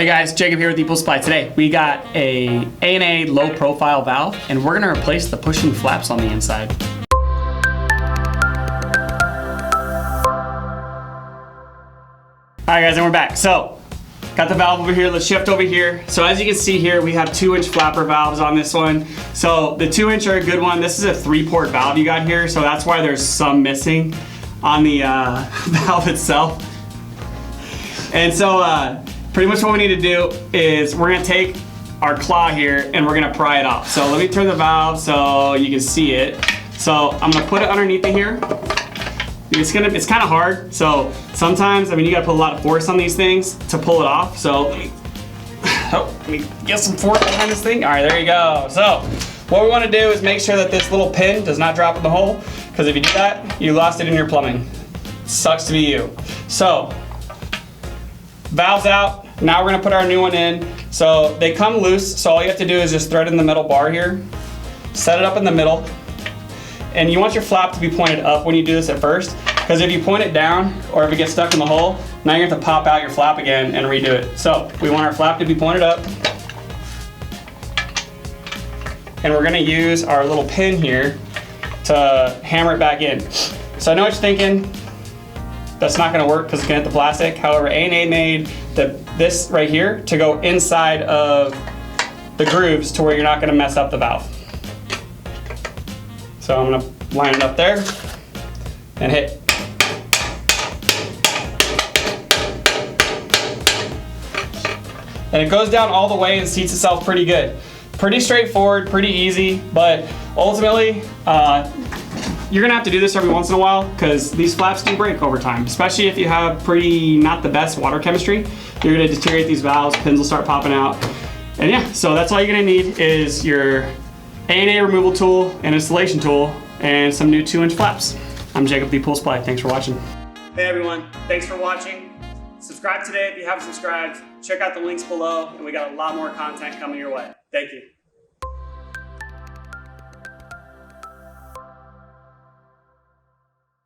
Hey guys, Jacob here with ePoolSupply. Today we got a A&A low profile valve and we're gonna replace the pushing flaps on the inside. Alright guys, and we're back. So, got the valve over here, let's shift over here. So as you can see here, we have 2-inch flapper valves on this one. So the 2-inch are a good one. This is a 3-port valve you got here, so that's why there's some missing on the valve itself. And so pretty much what we need to do is we're gonna take our claw here and we're gonna pry it off. So let me turn the valve so you can see it. So I'm gonna put it underneath it here. It's kind of hard. So sometimes, I mean, you gotta put a lot of force on these things to pull it off. So let me get some force behind this thing. All right, there you go. So what we wanna do is make sure that this little pin does not drop in the hole, because if you do that, you lost it in your plumbing. Sucks to be you. So, valve's out. Now we're gonna put our new one in. So they come loose, so all you have to do is just thread in the middle bar here, set it up in the middle, and you want your flap to be pointed up when you do this at first, because if you point it down or if it gets stuck in the hole, now you're gonna have to pop out your flap again and redo it. So we want our flap to be pointed up, and we're gonna use our little pin here to hammer it back in. So I know what you're thinking, that's not gonna work because it's gonna hit the plastic. However, A&A made this right here to go inside of the grooves to where you're not gonna mess up the valve. So I'm gonna line it up there and hit. And it goes down all the way and seats itself pretty good. Pretty straightforward, pretty easy, but ultimately, you're gonna have to do this every once in a while because these flaps do break over time, especially if you have not the best water chemistry. You're gonna deteriorate these valves, pins will start popping out. And yeah, so that's all you're gonna need is your A&A removal tool, an installation tool, and some new 2-inch flaps. I'm Jacob with ePoolSupply. Thanks for watching. Hey everyone, thanks for watching. Subscribe today if you haven't subscribed. Check out the links below, and we got a lot more content coming your way. Thank you.